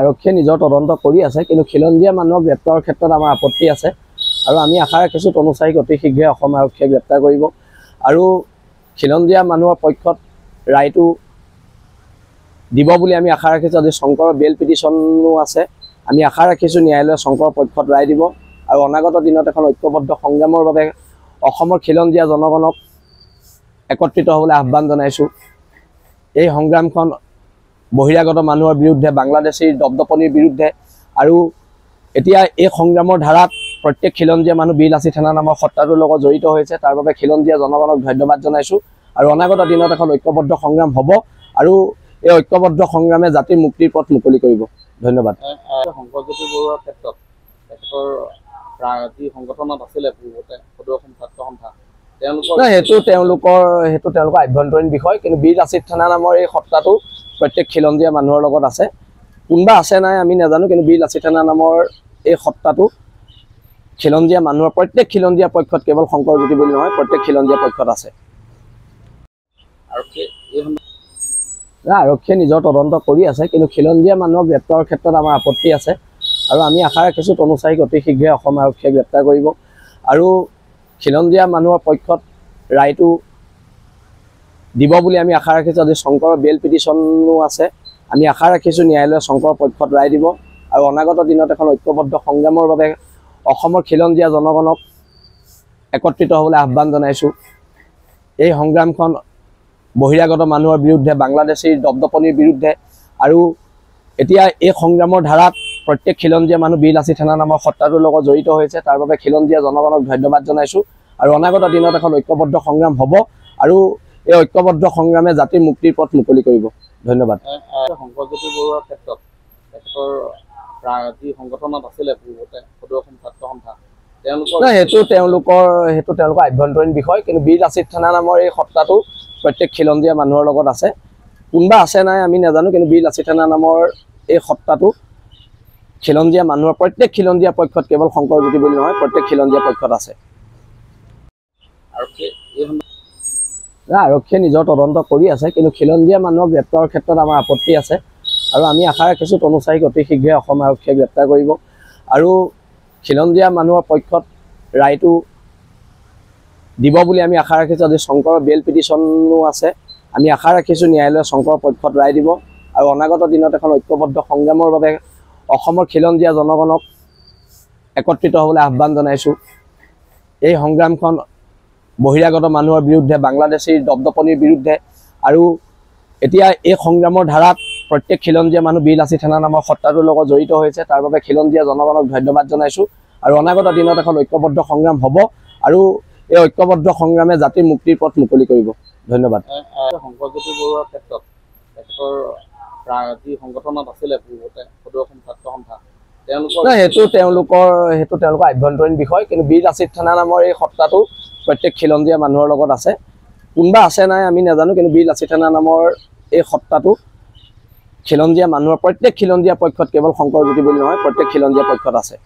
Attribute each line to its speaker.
Speaker 1: আৰক্ষীয়ে নিজৰ তদন্ত কৰি আছে, কিন্তু খিলঞ্জীয়া মানুহক গ্ৰেপ্তাৰৰ ক্ষেত্ৰত আমাৰ আপত্তি আছে আৰু আমি আশা ৰাখিছোঁ তনুচাৰীক অতি শীঘ্ৰে অসম আৰক্ষীয়ে গ্ৰেপ্তাৰ কৰিব আৰু খিলঞ্জীয়া মানুহৰ পক্ষত ৰায়টো দিব বুলি আমি আশা ৰাখিছোঁ। আজি শংকৰৰ বেল পিটিশ্যনো আছে, আমি আশা ৰাখিছোঁ ন্যায়ালয়ে শংকৰৰ পক্ষত ৰায় দিব আৰু অনাগত দিনত এখন ঐক্যবদ্ধ সংগ্ৰামৰ বাবে অসমৰ খিলঞ্জীয়া জনগণক একত্ৰিত হ'বলৈ আহ্বান জনাইছোঁ। এই সংগ্ৰামখন বহিৰাগত মানুহৰ বিৰুদ্ধে, বাংলাদেশীৰ দপদপনিৰ বিৰুদ্ধে আৰু এতিয়া এই সংগ্ৰামৰ ধাৰাত প্ৰত্যেক খিলঞ্জীয়া মানুহ বীৰলাচি থানা নামৰ সত্তাটোৰ লগত জড়িত হৈছে। তাৰ বাবে খিলঞ্জীয়া জনগণক ধন্যবাদ জনাইছোঁ আৰু অনাগত দিনত এখন ঐক্যবদ্ধ সংগ্ৰাম হ'ব আৰু এই ঐক্যবদ্ধ সংগ্ৰামে জাতিৰ মুক্তিৰ পথ মুকলি কৰিব। ধন্যবাদ।
Speaker 2: শংকৰজ্যোতি বৰুৱাৰ ক্ষেত্ৰত তেখেতৰ যি সংগঠনত আছিলে পূৰ্বতে সদৌ অসম ছাত্ৰ সন্থা,
Speaker 1: সেইটো তেওঁলোকৰ আভ্যন্তৰীণ বিষয়, কিন্তু বীৰলাচিত থানা নামৰ এই সত্তাটো প্ৰত্যেক খিলঞ্জীয়া মানুহৰ লগত আছে। কোনোবা আছে নাই আমি নাজানো, কিন্তু বীৰলাচিত থানা নামৰ এই সত্তাটো খিলঞ্জীয়া মানুহৰ প্ৰত্যেক খিলঞ্জীয়া পক্ষত, কেৱল শংকৰজ্যোতি বুলি নহয়, প্ৰত্যেক খিলঞ্জীয়া পক্ষত আছে। আৰক্ষীয়ে নিজৰ তদন্ত কৰি আছে, কিন্তু খিলঞ্জীয়া মানুহক গ্ৰেপ্তাৰৰ ক্ষেত্ৰত আমাৰ আপত্তি আছে আৰু আমি আশা ৰাখিছোঁ তনুচাৰীক অতি শীঘ্ৰে অসম আৰক্ষীয়ে গ্ৰেপ্তাৰ কৰিব আৰু খিলঞ্জীয়া মানুহৰ পক্ষত ৰায়টো দিব বুলি আমি আশা ৰাখিছোঁ। আজি শংকৰৰ বেল পিটিশ্যনো আছে, আমি আশা ৰাখিছোঁ ন্যায়ালয়ে শংকৰৰ পক্ষত ৰায় দিব আৰু অনাগত দিনত এখন ঐক্যবদ্ধ সংগ্ৰামৰ বাবে অসমৰ খিলঞ্জীয়া জনগণক একত্ৰিত হ'বলৈ আহ্বান জনাইছোঁ। এই সংগ্ৰামখন বহিৰাগত মানুহৰ বিৰুদ্ধে, বাংলাদেশীৰ দপদপনিৰ বিৰুদ্ধে আৰু এতিয়া এই সংগ্ৰামৰ ধাৰাত প্ৰত্যেক খিলঞ্জীয়া মানুহ বীৰলাচি থানা নামৰ সত্তাটোৰ লগত জড়িত হৈছে। তাৰ বাবে খিলঞ্জীয়া জনগণক ধন্যবাদ জনাইছোঁ আৰু অনাগত দিনত এখন ঐক্যবদ্ধ সংগ্ৰাম হ'ব আৰু এই ঐক্যবদ্ধ সংগ্ৰামে জাতিৰ মুক্তিৰ পথ মুকলি কৰিব। ধন্যবাদ।
Speaker 2: শংকৰজ্যোতি বৰুৱাৰ ক্ষেত্ৰত তেখেতৰ যি সংগঠনত আছিলে পূৰ্বতে সদৌ অসম ছাত্ৰ সন্থা,
Speaker 1: সেইটো তেওঁলোকৰ আভ্যন্তৰীণ বিষয়, কিন্তু বীৰলাচিত থানা নামৰ এই সত্তাটো প্ৰত্যেক খিলঞ্জীয়া মানুহৰ লগত আছে। কোনোবা আছে নাই আমি নাজানো, কিন্তু বীৰলাচিত থানা নামৰ এই সত্তাটো খিলঞ্জীয়া মানুহৰ প্ৰত্যেক খিলঞ্জীয়া পক্ষত, কেৱল শংকৰজ্যোতি বুলি নহয়, প্ৰত্যেক খিলঞ্জীয়া পক্ষত আছে। আৰক্ষীয়ে নিজৰ তদন্ত কৰি আছে, কিন্তু খিলঞ্জীয়া মানুহক গ্ৰেপ্তাৰৰ ক্ষেত্ৰত আমাৰ আপত্তি আছে আৰু আমি আশা ৰাখিছোঁ তনুচাৰীক অতি শীঘ্ৰে অসম আৰক্ষীয়ে গ্ৰেপ্তাৰ কৰিব আৰু খিলঞ্জীয়া মানুহৰ পক্ষত ৰায়টো দিব বুলি আমি আশা ৰাখিছোঁ। আজি শংকৰৰ বেল পিটিশ্যনো আছে, আমি আশা ৰাখিছোঁ ন্যায়ালয়ে শংকৰৰ পক্ষত ৰায় দিব আৰু অনাগত দিনত এখন ঐক্যবদ্ধ সংগ্ৰামৰ বাবে অসমৰ খিলঞ্জীয়া জনগণক একত্ৰিত হ'বলৈ আহ্বান জনাইছোঁ। এই সংগ্ৰামখন বহিৰাগত মানুহৰ বিৰুদ্ধে, বাংলাদেশীৰ দপদপনিৰ বিৰুদ্ধে আৰু এতিয়া এই সংগ্ৰামৰ ধাৰাত প্ৰত্যেক খিলঞ্জীয়া মানুহ বীৰলাচি থানা নামৰ সত্তাটোৰ লগত জড়িত হৈছে। তাৰ বাবে খিলঞ্জীয়া জনগণক ধন্যবাদ জনাইছোঁ আৰু অনাগত দিনত এখন ঐক্যবদ্ধ সংগ্ৰাম হ'ব আৰু এই ঐক্যবদ্ধ সংগ্ৰামে জাতিৰ মুক্তিৰ পথ মুকলি কৰিব। ধন্যবাদ।
Speaker 2: শংকৰজ্যোতি বৰুৱাৰ ক্ষেত্ৰত তেখেতৰ যি সংগঠনত আছিলে পূৰ্বতে সদৌ অসম ছাত্ৰ সন্থা,
Speaker 1: সেইটো আভ্যন্তৰীণ বিষয়, কিন্তু বীৰলাচিত থানা নামৰ এই সত্তাটো প্ৰত্যেক খিলঞ্জীয়া মানুহৰ লগত আছে। কোনোবা আছে নাই আমি নাজানো, কিন্তু বীৰলাচিত থানা নামৰ এই সত্তাটো খিলঞ্জীয়া মানুহৰ প্ৰত্যেক খিলঞ্জীয়া পক্ষত, কেৱল শংকৰজ্যোতি বুলি নহয়, প্ৰত্যেক খিলঞ্জীয়া পক্ষত আছে।